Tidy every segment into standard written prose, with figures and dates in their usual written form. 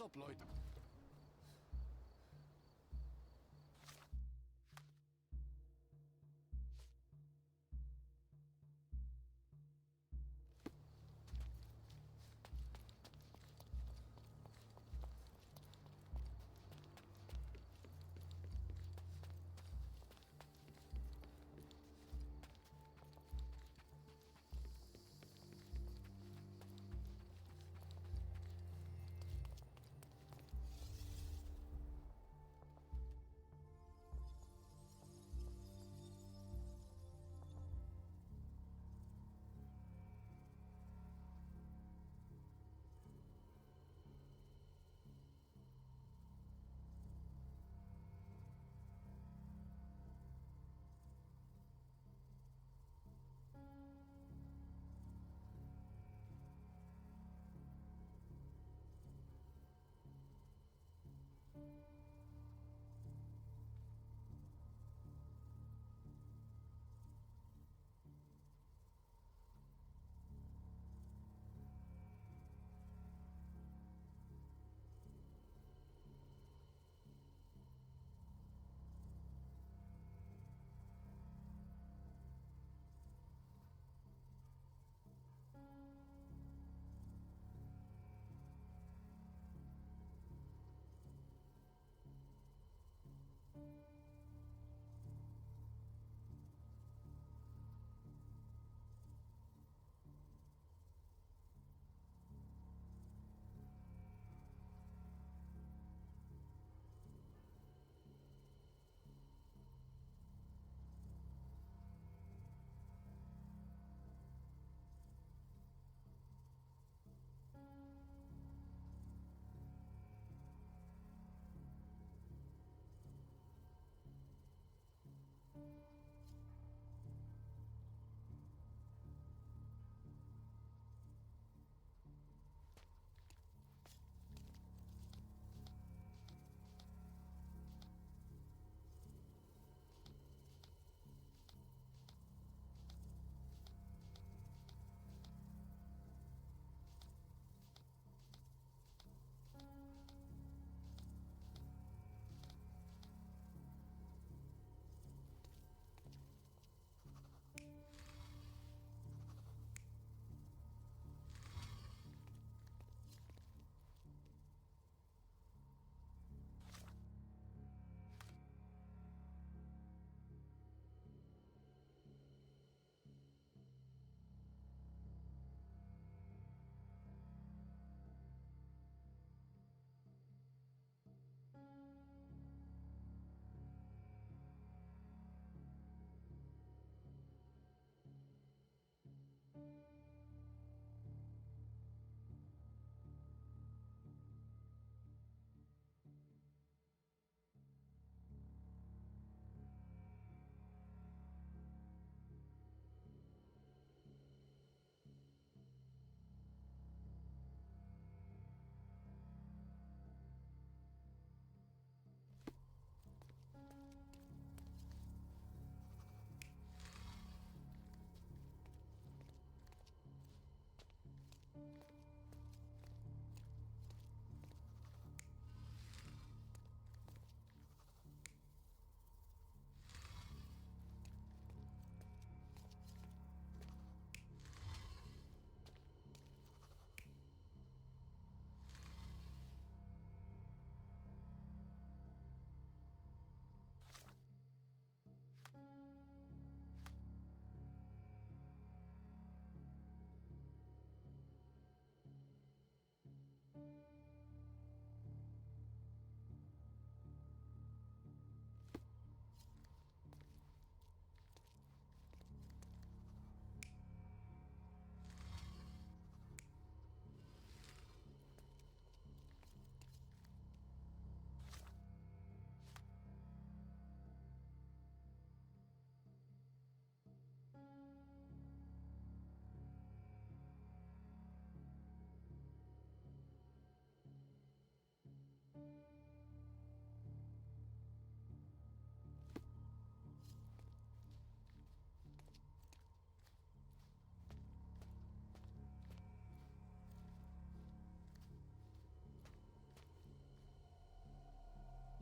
Stopp, Leute.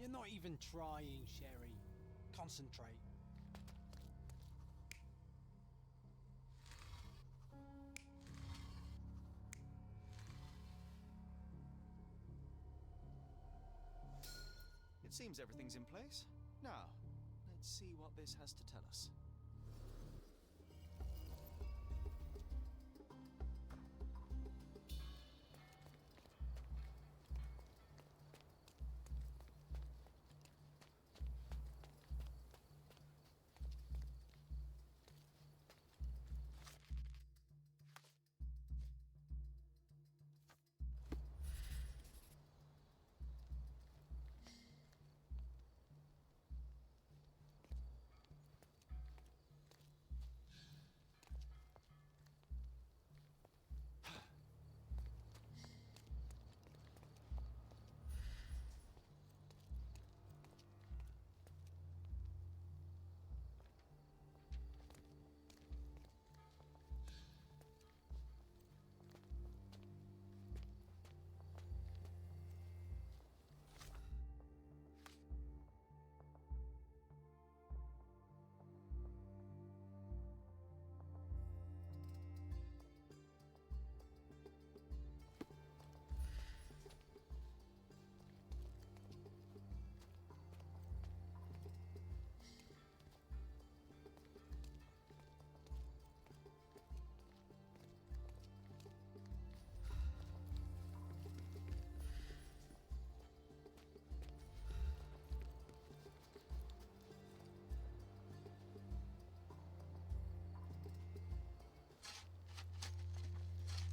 You're not even trying, Sherry. Concentrate. It seems everything's in place. Now, let's see what this has to tell us.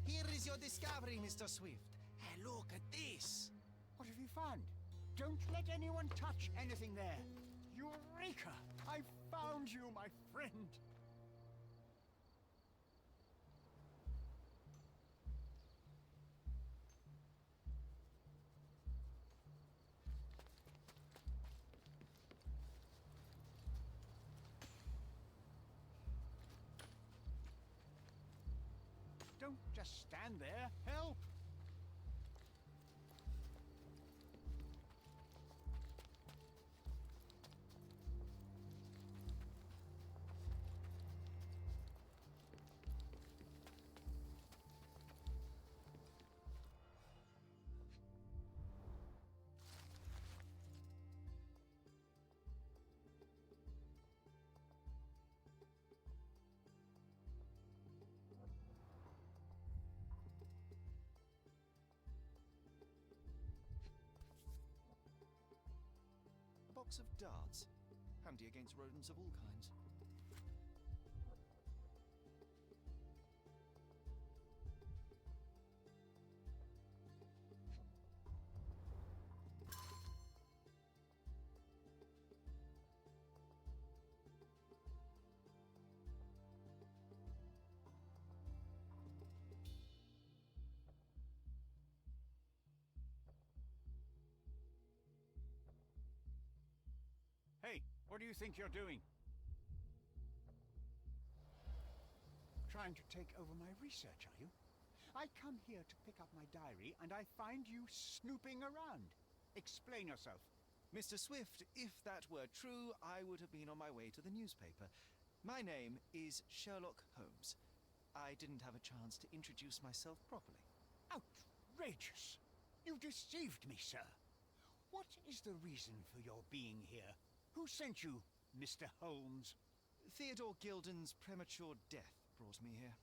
Here is your discovery, Mr. Swift. Hey, look at this. What have you found? Don't let anyone touch anything there. Eureka! I found you, my friend. Don't just stand there. Help! A box of darts. Handy against rodents of all kinds. Hey, what do you think you're doing? Trying to take over my research, are you? I come here to pick up my diary, and I find you snooping around. Explain yourself. Mr. Swift, if that were true, I would have been on my way to the newspaper. My name is Sherlock Holmes. I didn't have a chance to introduce myself properly. Outrageous! You deceived me, sir. What is the reason for your being here? Who sent you, Mr. Holmes? Theodore Gilden's premature death brought me here.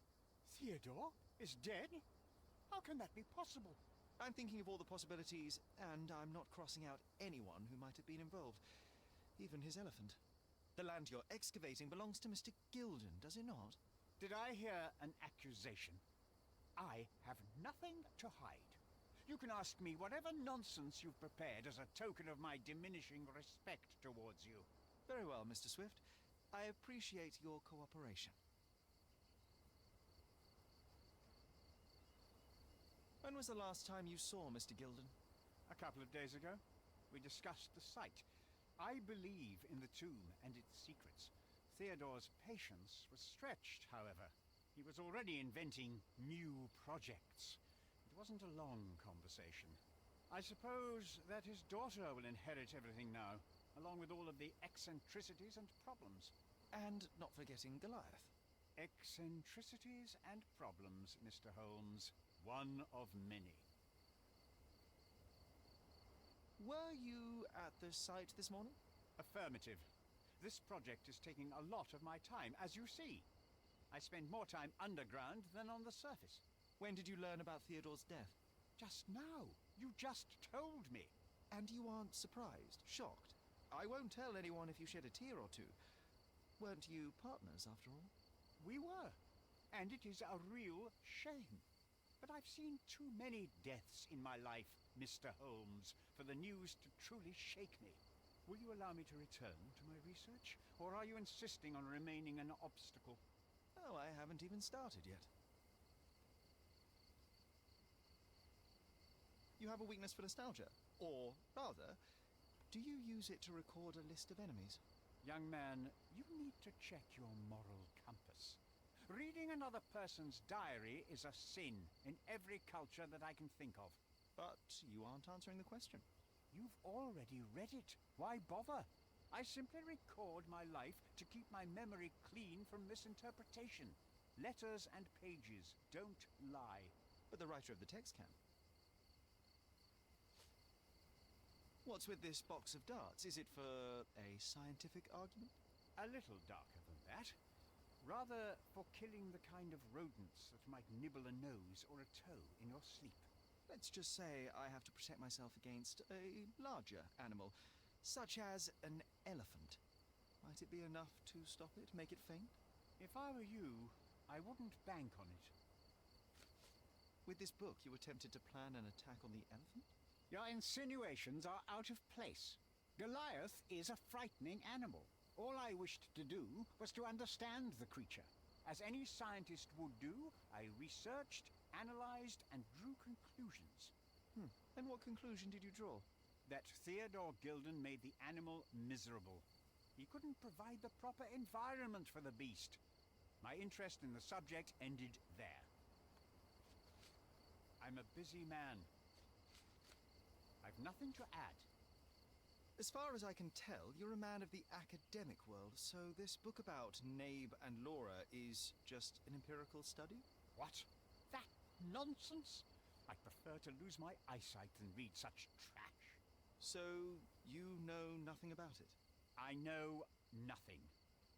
Theodore is dead? How can that be possible? I'm thinking of all the possibilities, and I'm not crossing out anyone who might have been involved. Even his elephant. The land you're excavating belongs to Mr. Gilden, does it not? Did I hear an accusation? I have nothing to hide. You can ask me whatever nonsense you've prepared as a token of my diminishing respect towards you. Very well, Mr. Swift. I appreciate your cooperation. When was the last time you saw Mr. Gilden? A couple of days ago, we discussed the site. I believe in the tomb and its secrets. Theodore's patience was stretched, however. He was already inventing new projects. It wasn't a long conversation. I suppose that his daughter will inherit everything now, along with all of the eccentricities and problems. And not forgetting Goliath. Eccentricities and problems, Mr. Holmes. One of many. Were you at the site this morning? Affirmative. This project is taking a lot of my time, as you see. I spend more time underground than on the surface. When did you learn about Theodore's death? Just now. You just told me. And you aren't surprised, shocked? I won't tell anyone if you shed a tear or two. Weren't you partners, after all? We were. And it is a real shame. But I've seen too many deaths in my life, Mr. Holmes, for the news to truly shake me. Will you allow me to return to my research? Or are you insisting on remaining an obstacle? Oh, I haven't even started yet. You have a weakness for nostalgia. Or, rather, do you use it to record a list of enemies? Young man, you need to check your moral compass. Reading another person's diary is a sin in every culture that I can think of. But you aren't answering the question. You've already read it. Why bother? I simply record my life to keep my memory clean from misinterpretation. Letters and pages don't lie. But the writer of the text can. What's with this box of darts? Is it for a scientific argument? A little darker than that. Rather for killing the kind of rodents that might nibble a nose or a toe in your sleep. Let's just say I have to protect myself against a larger animal, such as an elephant. Might it be enough to stop it, make it faint? If I were you, I wouldn't bank on it. With this book, you attempted to plan an attack on the elephant? Your insinuations are out of place. Goliath is a frightening animal. All I wished to do was to understand the creature. As any scientist would do, I researched, analyzed, and drew conclusions. And what conclusion did you draw? That Theodore Gilden made the animal miserable. He couldn't provide the proper environment for the beast. My interest in the subject ended there. I'm a busy man. I've nothing to add. As far as I can tell, you're a man of the academic world, so this book about Nabe and Laura is just an empirical study? What? That nonsense? I'd prefer to lose my eyesight than read such trash. So, you know nothing about it? I know nothing.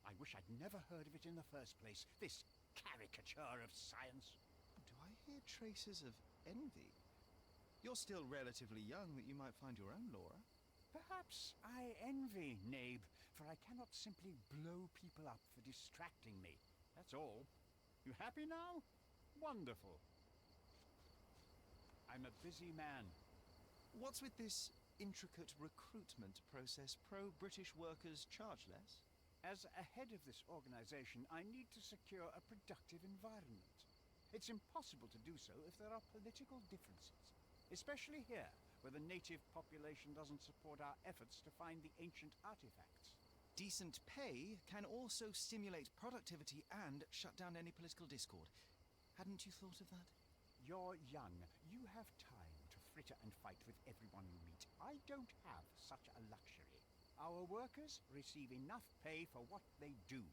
I wish I'd never heard of it in the first place. This caricature of science. Do I hear traces of envy? You're still relatively young, but you might find your own Laura. Perhaps I envy Nabe, for I cannot simply blow people up for distracting me. That's all. You happy now? Wonderful. I'm a busy man. What's with this intricate recruitment process? Pro-British workers charge less? As a head of this organization, I need to secure a productive environment. It's impossible to do so if there are political differences, especially here, where the native population doesn't support our efforts to find the ancient artifacts. Decent pay can also stimulate productivity and shut down any political discord. Hadn't you thought of that? You're young. You have time to fritter and fight with everyone you meet. I don't have such a luxury. Our workers receive enough pay for what they do.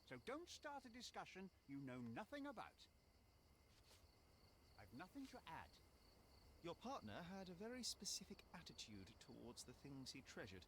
So don't start a discussion you know nothing about. I've nothing to add. Your partner had a very specific attitude towards the things he treasured.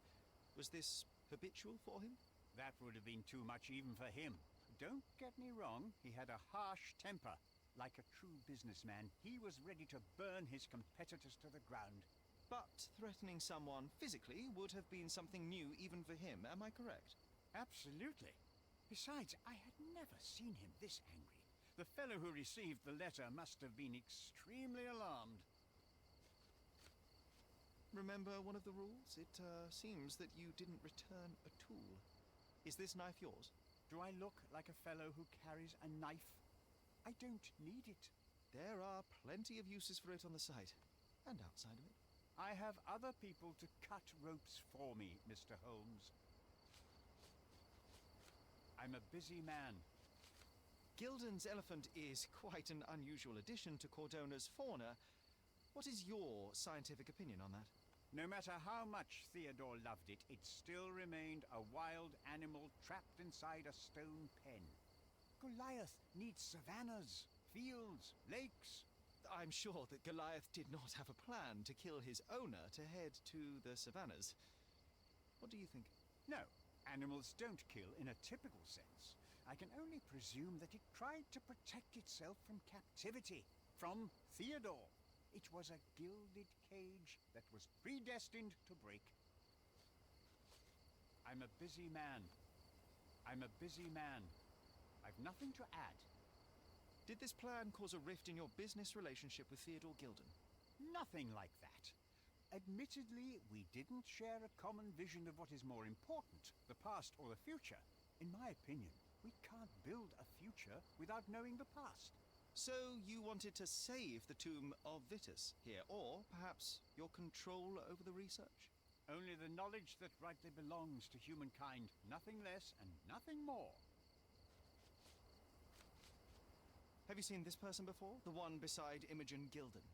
Was this habitual for him? That would have been too much even for him. Don't get me wrong, he had a harsh temper. Like a true businessman, he was ready to burn his competitors to the ground. But threatening someone physically would have been something new even for him, am I correct? Absolutely. Besides, I had never seen him this angry. The fellow who received the letter must have been extremely alarmed. Remember one of the rules? It seems that you didn't return a tool. Is this knife yours? Do I look like a fellow who carries a knife? I don't need it. There are plenty of uses for it on the site, and outside of it. I have other people to cut ropes for me, Mr. Holmes. I'm a busy man. Gilden's elephant is quite an unusual addition to Cordona's fauna. What is your scientific opinion on that? No matter how much Theodore loved it, it still remained a wild animal trapped inside a stone pen. Goliath needs savannas, fields, lakes. I'm sure that Goliath did not have a plan to kill his owner to head to the savannas. What do you think? No, animals don't kill in a typical sense. I can only presume that it tried to protect itself from captivity, from Theodore. It was a gilded cage that was predestined to break. I'm a busy man. I've nothing to add. Did this plan cause a rift in your business relationship with Theodore Gilden? Nothing like that. Admittedly, we didn't share a common vision of what is more important, the past or the future. In my opinion, we can't build a future without knowing the past. So you wanted to save the tomb of Vitus here, or perhaps your control over the research? Only the knowledge that rightly belongs to humankind, nothing less and nothing more. Have you seen this person before? The one beside Imogen Gilden?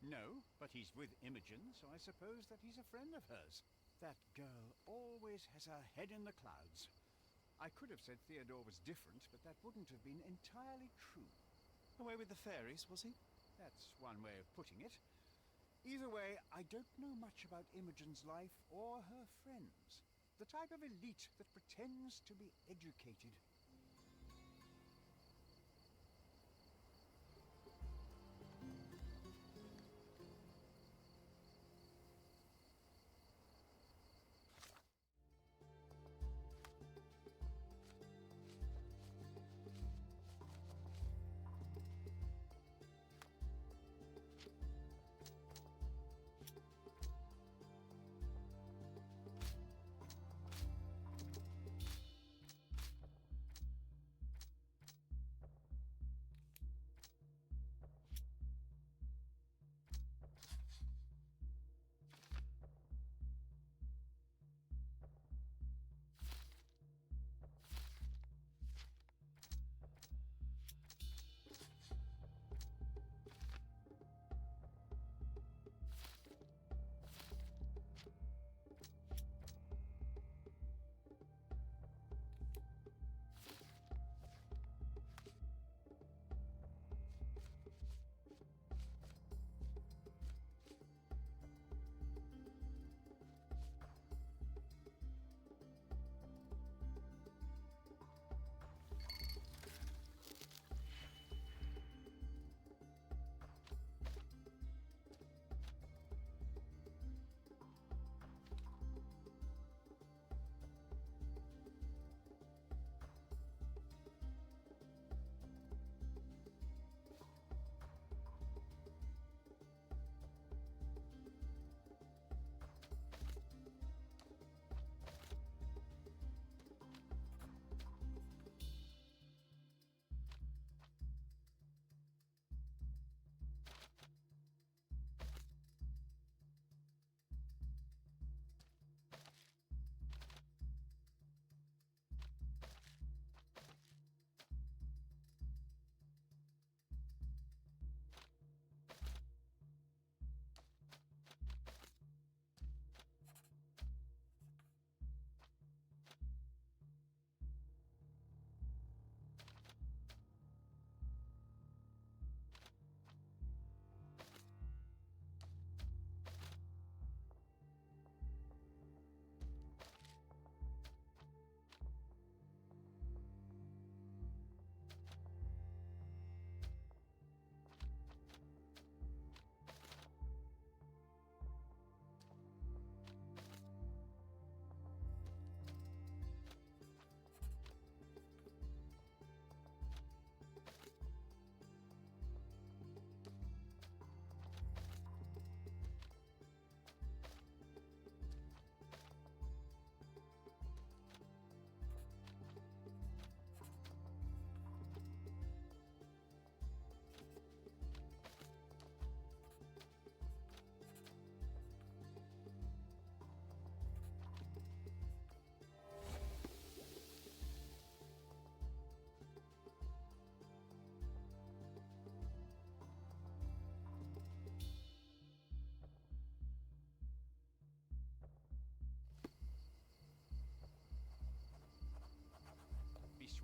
No, but he's with Imogen, so I suppose that he's a friend of hers. That girl always has her head in the clouds. I could have said Theodore was different, but that wouldn't have been entirely true. Away with the fairies, was he? That's one way of putting it. Either way, I don't know much about Imogen's life or her friends. The type of elite that pretends to be educated.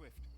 Swift.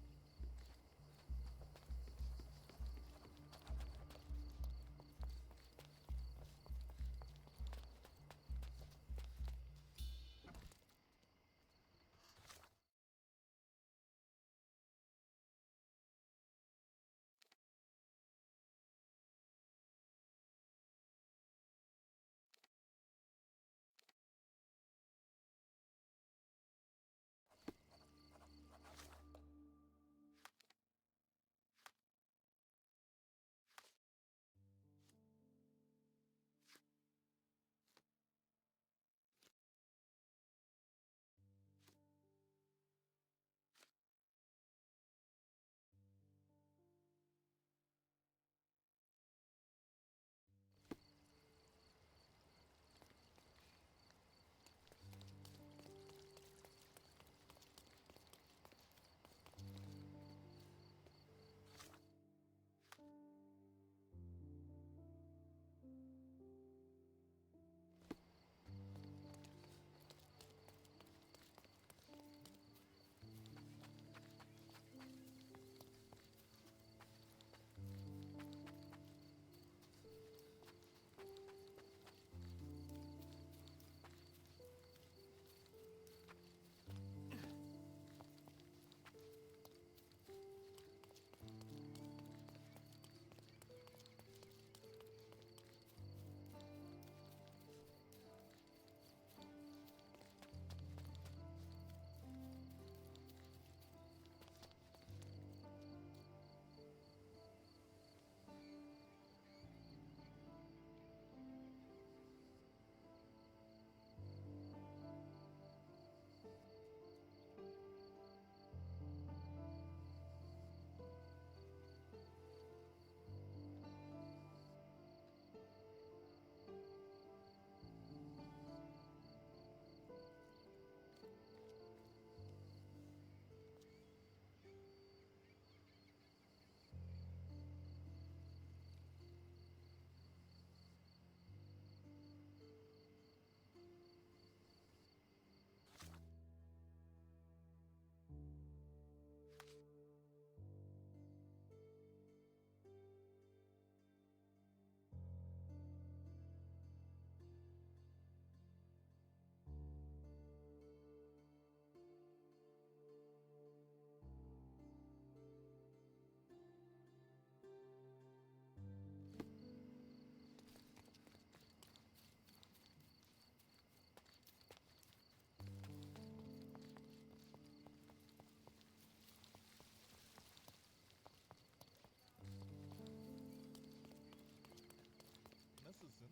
Nasılsın?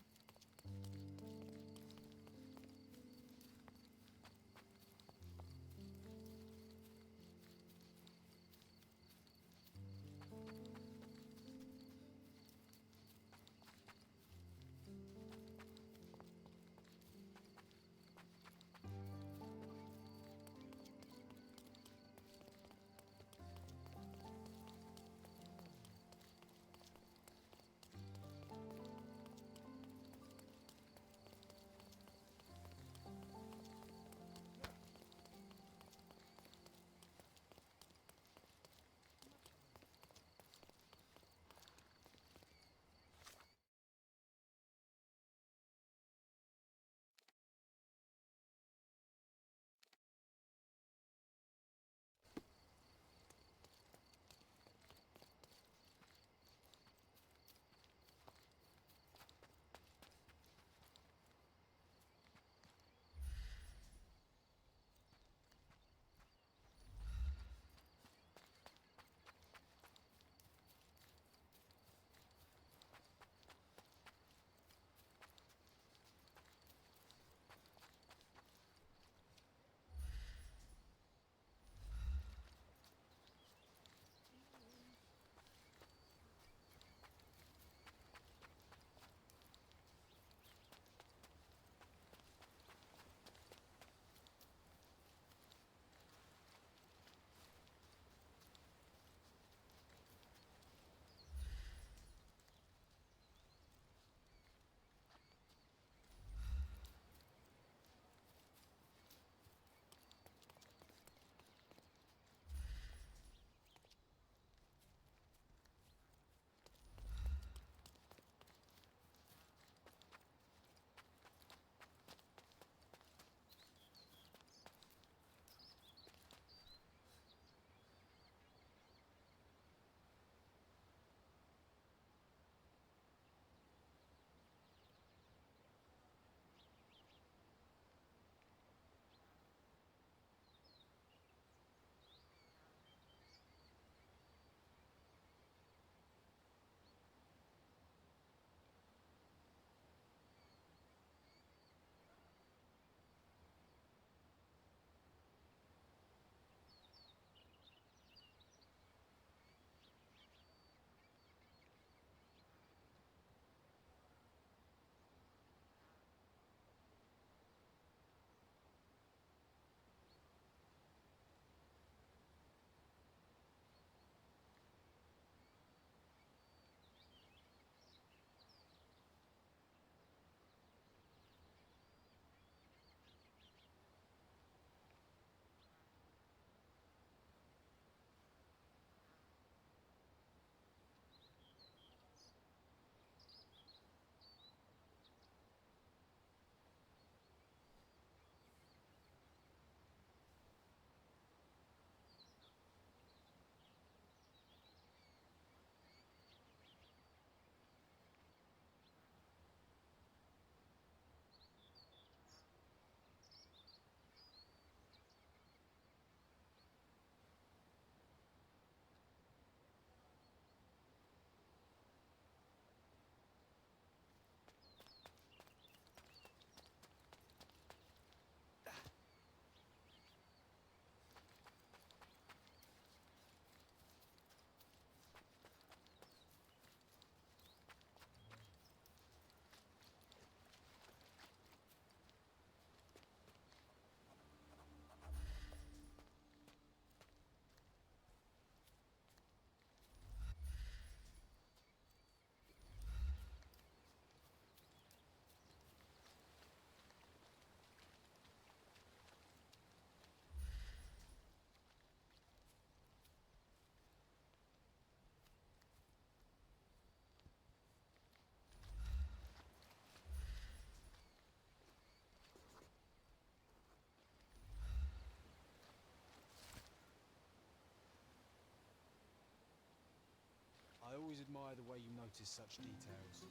always admire the way you notice such details.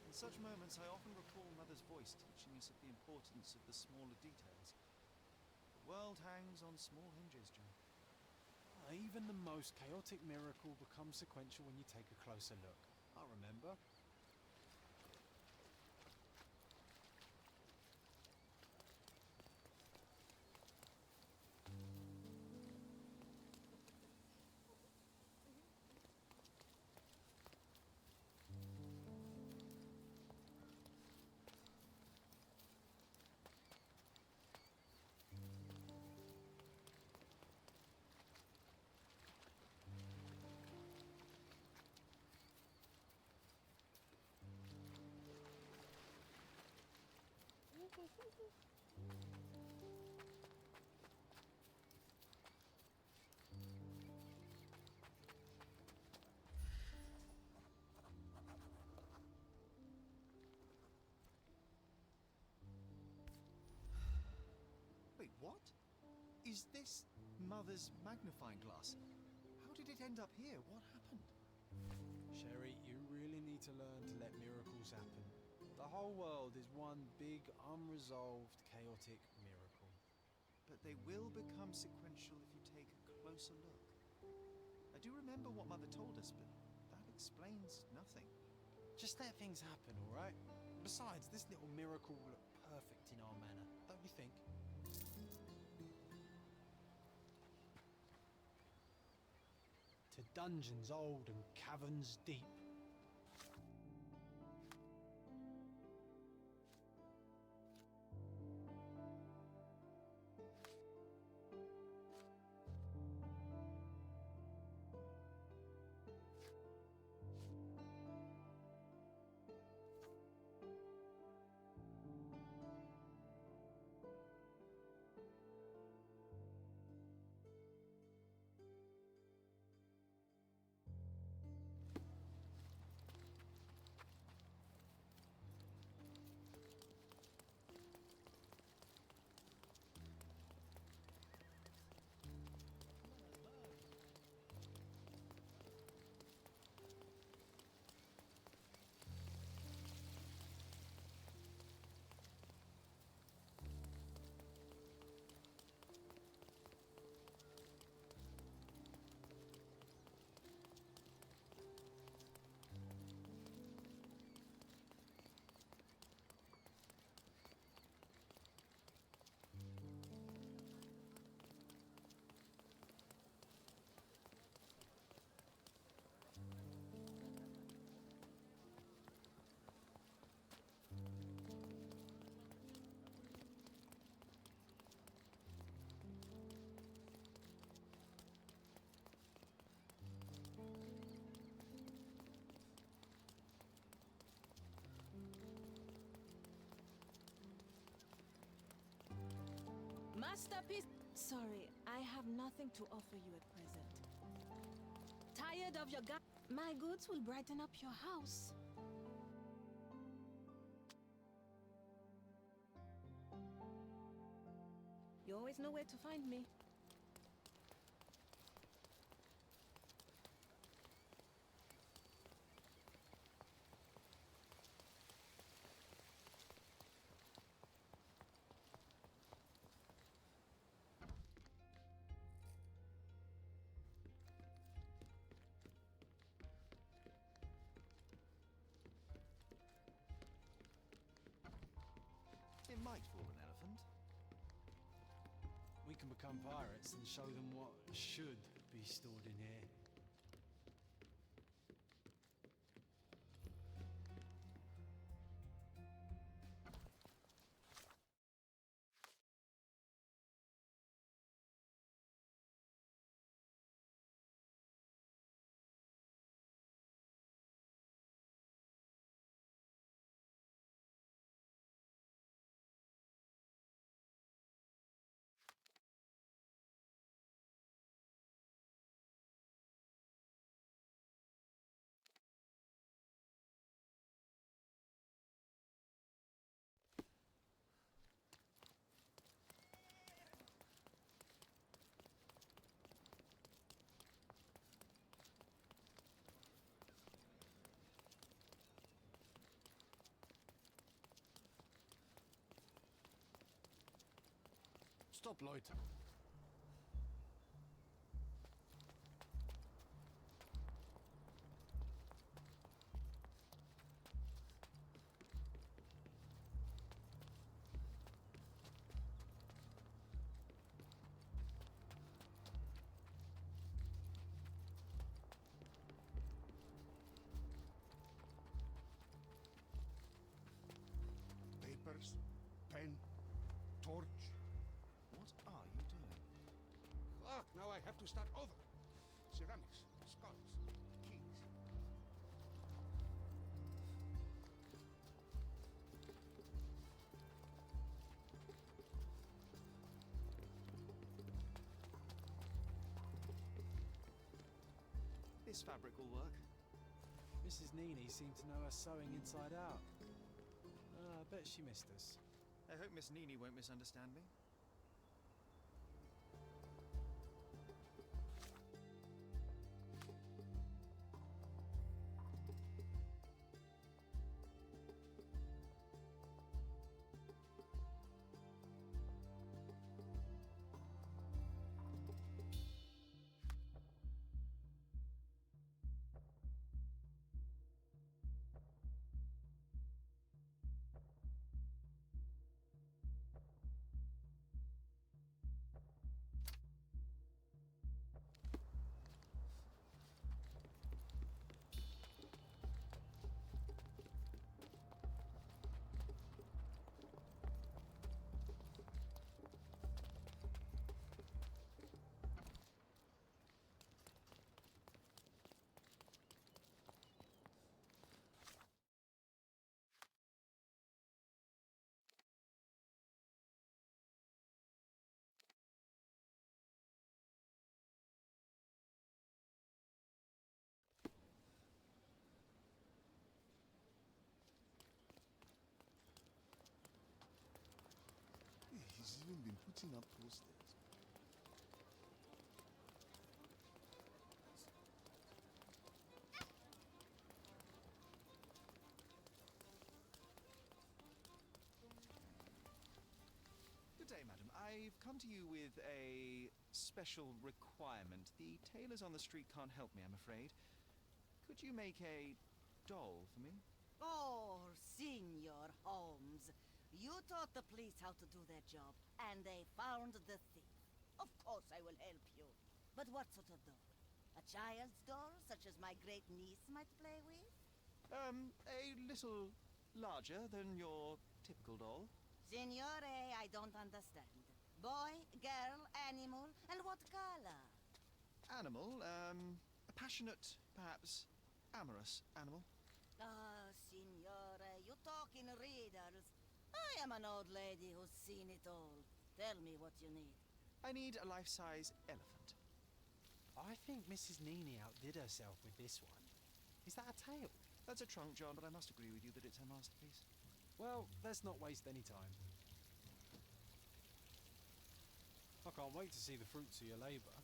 In such moments, I often recall Mother's voice teaching us of the importance of the smaller details. The world hangs on small hinges, Joe. Even the most chaotic miracle becomes sequential when you take a closer look. I remember. Wait, what? Is this Mother's magnifying glass? How did it end up here? What happened? Sherry, you really need to learn to let miracles happen. The whole world is one big, unresolved, chaotic miracle. But they will become sequential if you take a closer look. I do remember what Mother told us, but that explains nothing. Just let things happen, all right? Besides, this little miracle will look perfect in our manor, don't you think? To dungeons old and caverns deep. Masterpiece. Sorry, I have nothing to offer you at present. Tired of your My goods will brighten up your house. You always know where to find me. It might fool an elephant. We can become pirates and show them what should be stored in here. Stop, Lloyd. Papers, pen, torch. What are you doing? Fuck, now I have to start over. Ceramics, skulls, keys. This fabric will work. Mrs. Nini seemed to know her sewing inside out. I bet she missed us. I hope Miss Nini won't misunderstand me. He's even been putting up posters. Good day, madam. I've come to you with a special requirement. The tailors on the street can't help me, I'm afraid. Could you make a doll for me? Oh, Senor Holmes. You taught the police how to do their job, and they found the thief. Of course I will help you. But what sort of doll? A child's doll, such as my great niece might play with? A little larger than your typical doll. Signore, I don't understand. Boy, girl, animal, and what color? Animal, a passionate, perhaps amorous animal. Ah, signore, you talk in riddles. I am an old lady who's seen it all. Tell me what you need. I need a life-size elephant. I think Mrs. Nini outdid herself with this one. Is that a tail? That's a trunk, John, but I must agree with you that it's her masterpiece. Well, let's not waste any time. I can't wait to see the fruits of your labour.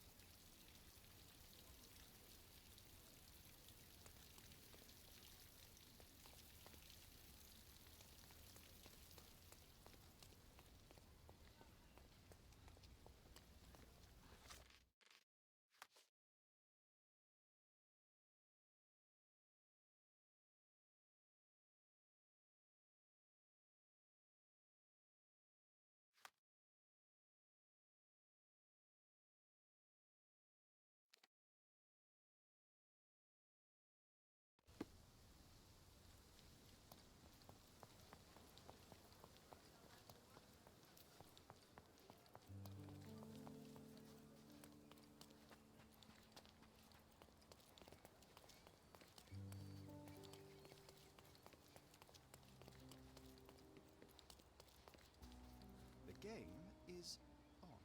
The game is on.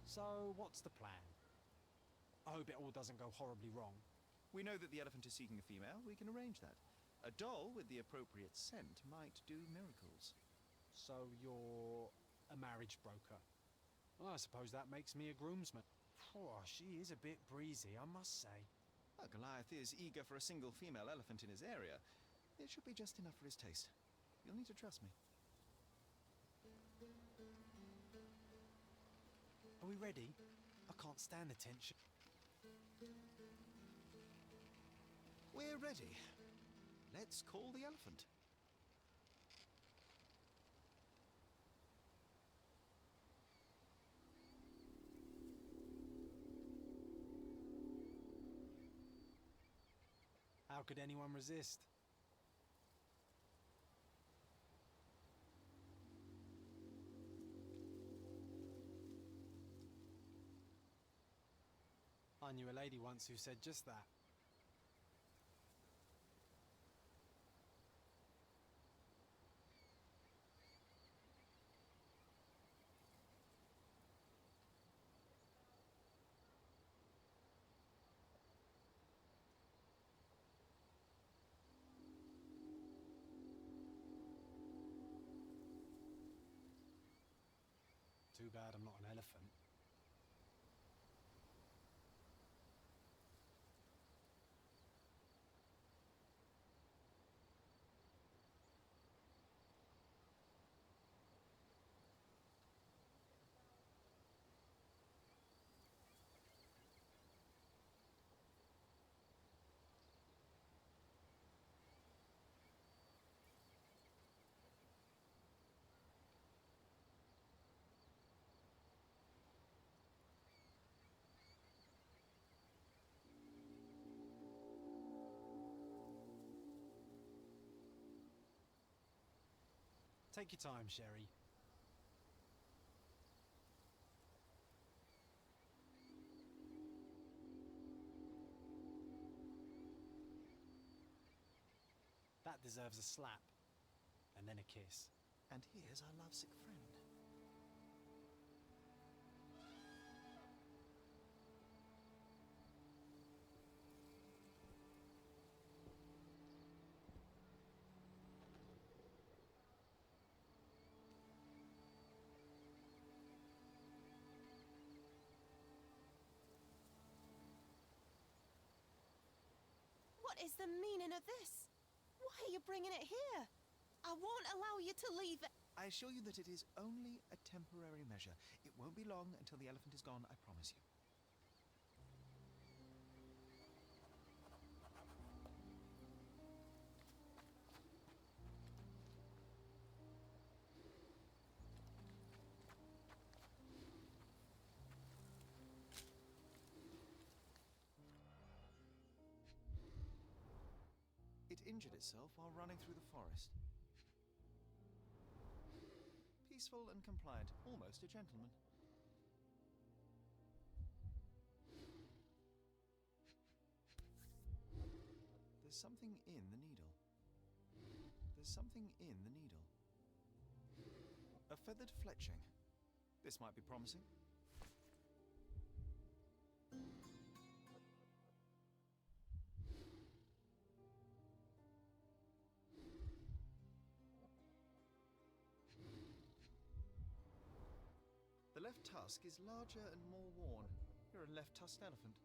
So, what's the plan? I hope it all doesn't go horribly wrong. We know that the elephant is seeking a female. We can arrange that. A doll with the appropriate scent might do miracles. So, you're a marriage broker. Well, I suppose that makes me a groomsman. Oh, she is a bit breezy, I must say. Well, Goliath is eager for a single female elephant in his area. It should be just enough for his taste. You'll need to trust me. Are we ready? I can't stand the tension. We're ready. Let's call the elephant. How could anyone resist? I knew a lady once who said just that. Too bad I'm not an elephant. Take your time, Sherry. That deserves a slap. And then a kiss. And here's our lovesick friend. What is the meaning of this? Why are you bringing it here? I won't allow you to leave it. I assure you that it is only a temporary measure. It won't be long until the elephant is gone, I promise you. It injured itself while running through the forest. Peaceful and compliant, almost a gentleman. There's something in the needle. There's something in the needle. A feathered fletching. This might be promising. The left tusk is larger and more worn. You're a left-tusked elephant.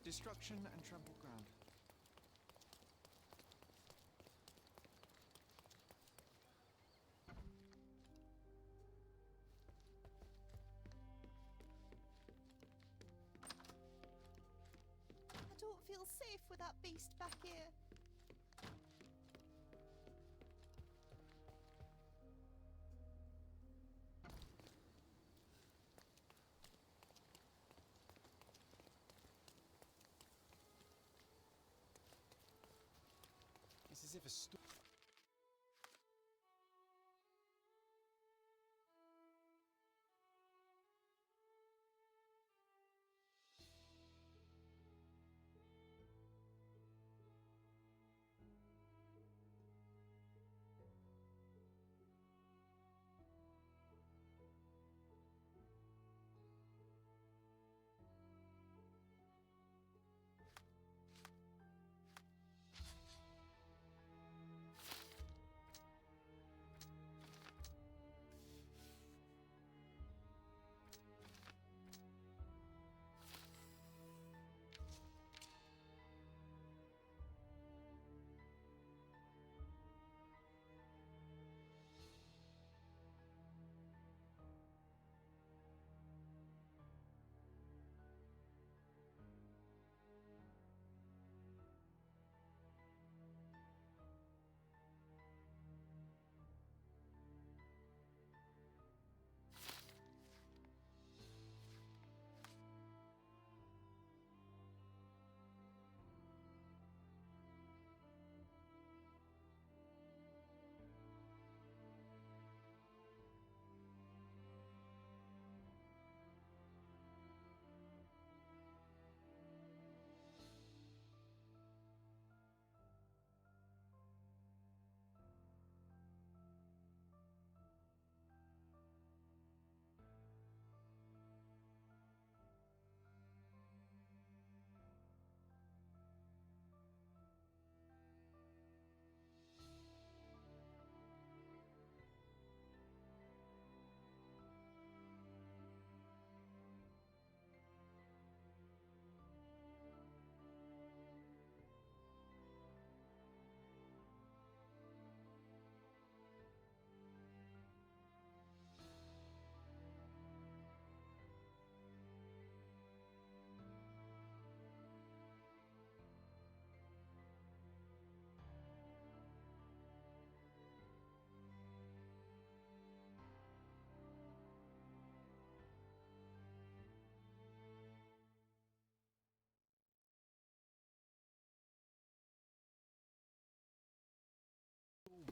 Destruction and trampled ground. I don't feel safe with that beast back here. It's as if a storm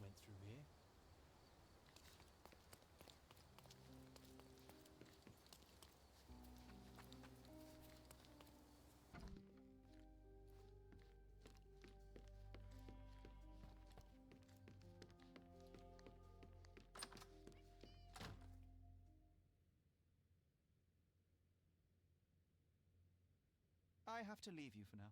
went through here. I have to leave you for now.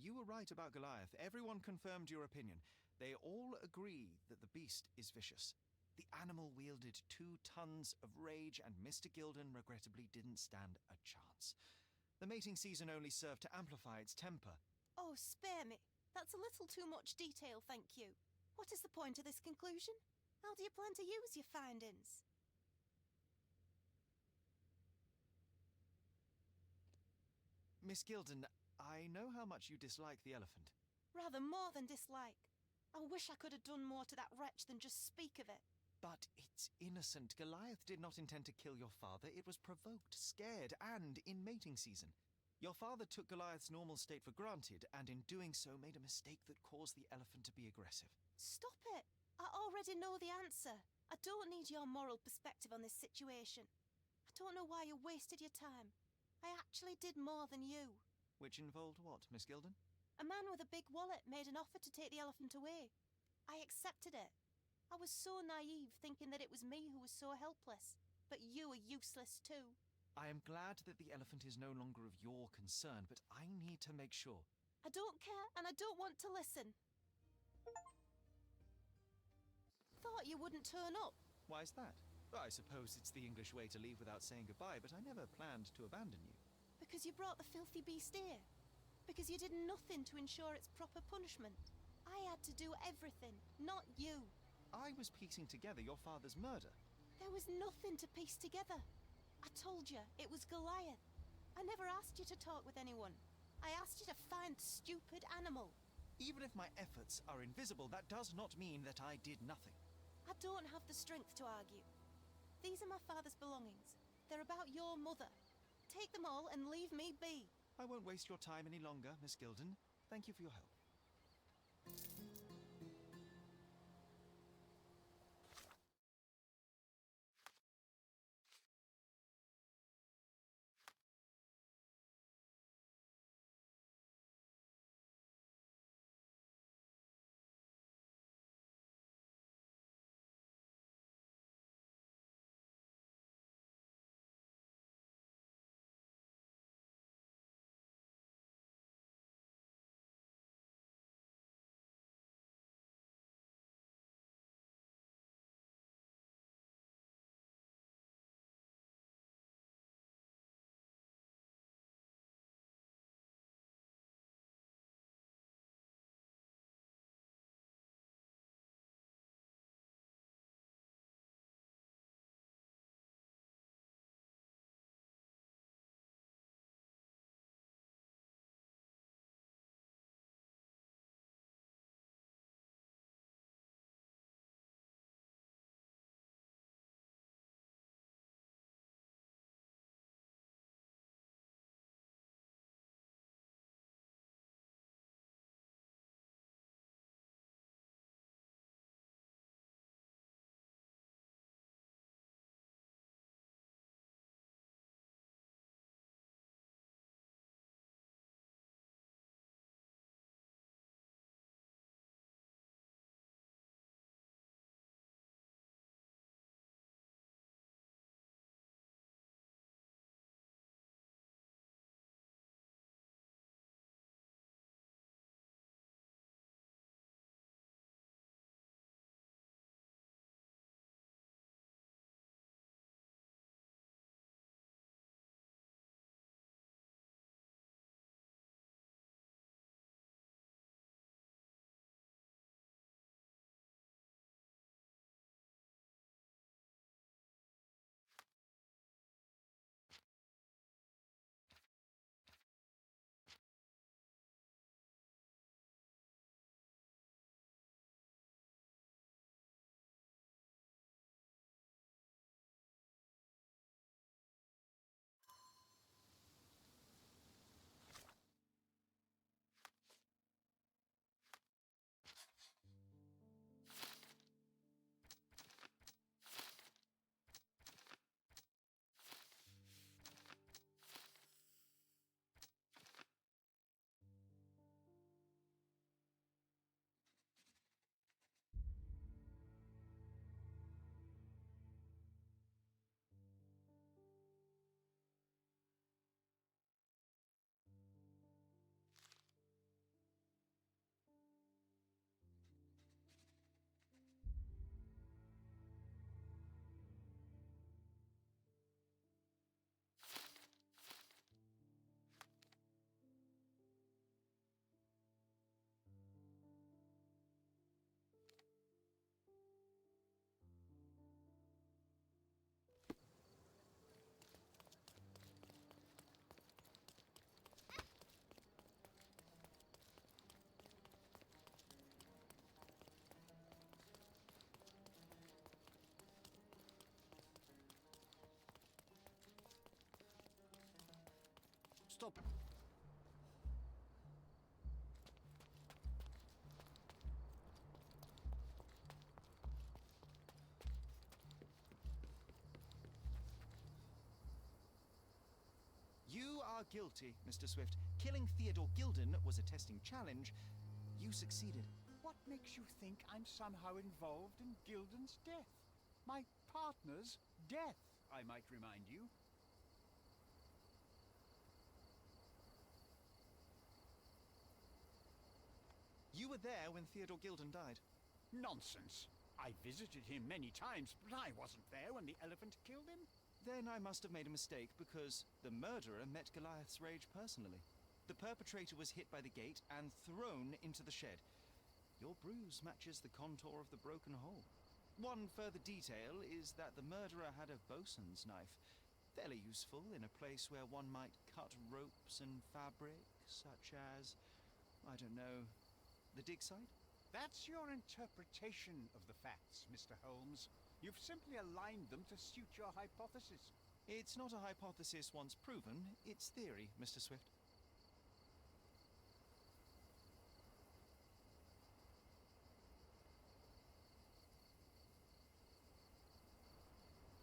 You were right about Goliath. Everyone confirmed your opinion. They all agree that the beast is vicious. The animal wielded 2 tons of rage, and Mr. Gilden regrettably didn't stand a chance. The mating season only served to amplify its temper. Oh, spare me. That's a little too much detail, thank you. What is the point of this conclusion? How do you plan to use your findings? Miss Gilden, I know how much you dislike the elephant. Rather more than dislike. I wish I could have done more to that wretch than just speak of it. But it's innocent. Goliath did not intend to kill your father. It was provoked, scared, and in mating season. Your father took Goliath's normal state for granted, and in doing so made a mistake that caused the elephant to be aggressive. Stop it! I already know the answer. I don't need your moral perspective on this situation. I don't know why you wasted your time. I actually did more than you. Which involved what, Miss Gilden? A man with a big wallet made an offer to take the elephant away. I accepted it. I was so naive, thinking that it was me who was so helpless. But you are useless too. I am glad that the elephant is no longer of your concern, but I need to make sure. I don't care, and I don't want to listen. Thought you wouldn't turn up. Why is that? I suppose it's the English way to leave without saying goodbye, but I never planned to abandon you. Because you brought the filthy beast here. Because you did nothing to ensure its proper punishment. I had to do everything, not you. I was piecing together your father's murder. There was nothing to piece together. I told you, it was Goliath. I never asked you to talk with anyone. I asked you to find the stupid animal. Even if my efforts are invisible, that does not mean that I did nothing. I don't have the strength to argue. These are my father's belongings. They're about your mother. Take them all and leave me be. I won't waste your time any longer, Miss Gilden. Thank you for your help. Stop. You are guilty, Mr. Swift. Killing Theodore Gilden was a testing challenge. You succeeded. What makes you think I'm somehow involved in Gilden's death? My partner's death, I might remind you. were there when Theodore Gilden died. Nonsense. I visited him many times, but I wasn't there when the elephant killed him. Then I must have made a mistake, because the murderer met Goliath's rage personally. The perpetrator was hit by the gate and thrown into the shed. Your bruise matches the contour of the broken hole. One further detail is that the murderer had a bosun's knife, fairly useful in a place where one might cut ropes and fabric, such as, I don't know, the dig site? That's your interpretation of the facts, Mr. Holmes. You've simply aligned them to suit your hypothesis. It's not a hypothesis once proven, it's theory, Mr. Swift.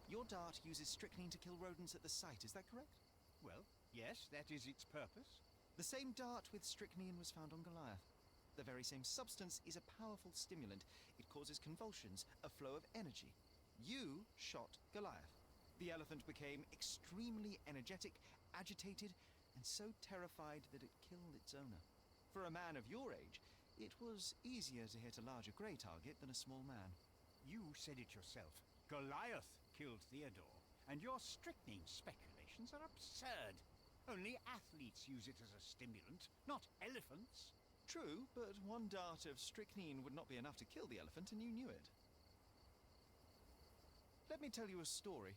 Your dart uses strychnine to kill rodents at the site, is that correct? Well, yes, that is its purpose. The same dart with strychnine was found on Goliath. The very same substance is a powerful stimulant. It causes convulsions, a flow of energy. You shot Goliath. The elephant became extremely energetic, agitated, and so terrified that it killed its owner. For a man of your age, it was easier to hit a larger grey target than a small man. You said it yourself. Goliath killed Theodore, and your strychnine speculations are absurd. Only athletes use it as a stimulant, not elephants. True, but one dart of strychnine would not be enough to kill the elephant, and you knew it. Let me tell you a story.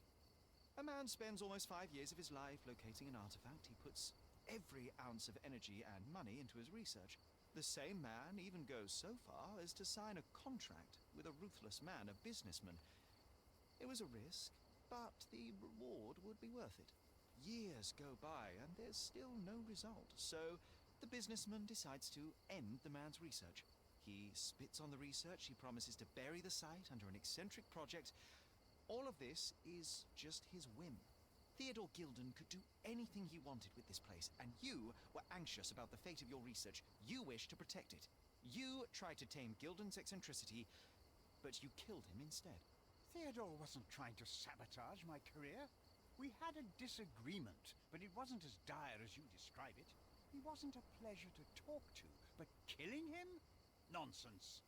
A man spends almost 5 years of his life locating an artifact. He puts every ounce of energy and money into his research. The same man even goes so far as to sign a contract with a ruthless man, a businessman. It was a risk, but the reward would be worth it. Years go by, and there's still no result, so the businessman decides to end the man's research. He spits on the research, he promises to bury the site under an eccentric project. All of this is just his whim. Theodore Gilden could do anything he wanted with this place, and you were anxious about the fate of your research. You wished to protect it. You tried to tame Gilden's eccentricity, but you killed him instead. Theodore wasn't trying to sabotage my career. We had a disagreement, but it wasn't as dire as you describe it. He wasn't a pleasure to talk to, but killing him? Nonsense.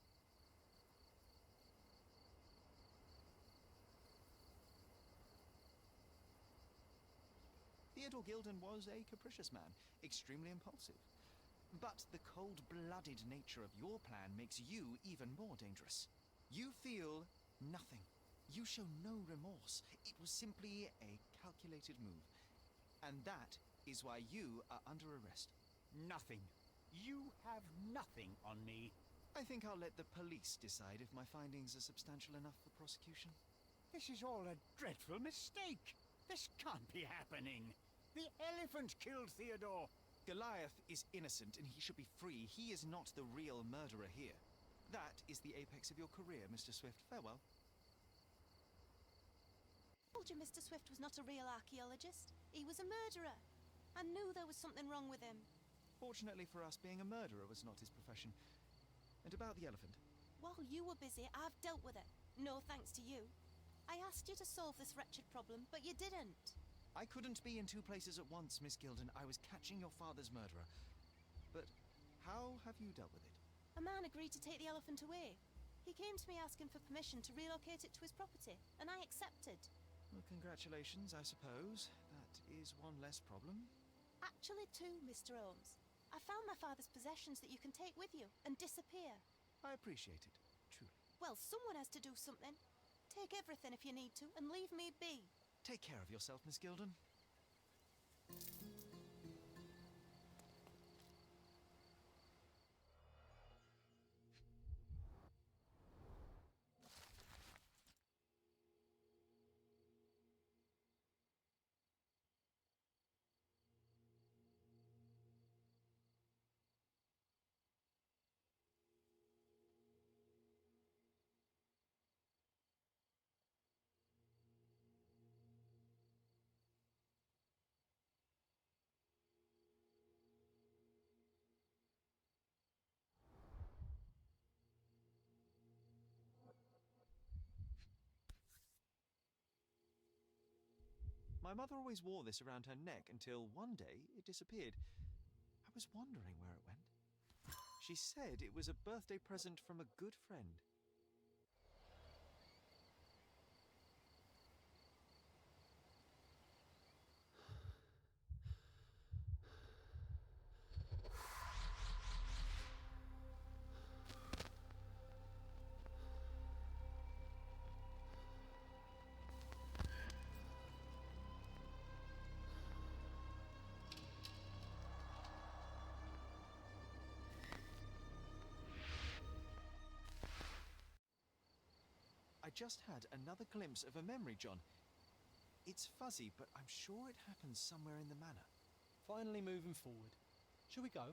Theodore Gilden was a capricious man, extremely impulsive. But the cold-blooded nature of your plan makes you even more dangerous. You feel nothing. You show no remorse. It was simply a calculated move. And that is why you are under arrest. Nothing. You have nothing on me. I think I'll let the police decide if my findings are substantial enough for prosecution. This is all a dreadful mistake. This can't be happening. The elephant killed Theodore. Goliath is innocent and he should be free. He is not the real murderer here. That is the apex of your career, Mr. Swift. Farewell. I told you Mr. Swift was not a real archaeologist. He was a murderer. I knew there was something wrong with him. Fortunately for us, being a murderer was not his profession. And about the elephant? While you were busy, I've dealt with it. No thanks to you. I asked you to solve this wretched problem, but you didn't. I couldn't be in two places at once, Miss Gilden. I was catching your father's murderer. But how have you dealt with it? A man agreed to take the elephant away. He came to me asking for permission to relocate it to his property, and I accepted. Well, congratulations, I suppose. That is one less problem. Actually, two, Mr. Holmes. I found my father's possessions that you can take with you and disappear. I appreciate it, truly. Well, someone has to do something. Take everything if you need to, and leave me be. Take care of yourself, Miss Gilden. My mother always wore this around her neck until one day it disappeared. I was wondering where it went. She said it was a birthday present from a good friend. I just had another glimpse of a memory, John. It's fuzzy, but I'm sure it happened somewhere in the manor. Finally moving forward. Shall we go?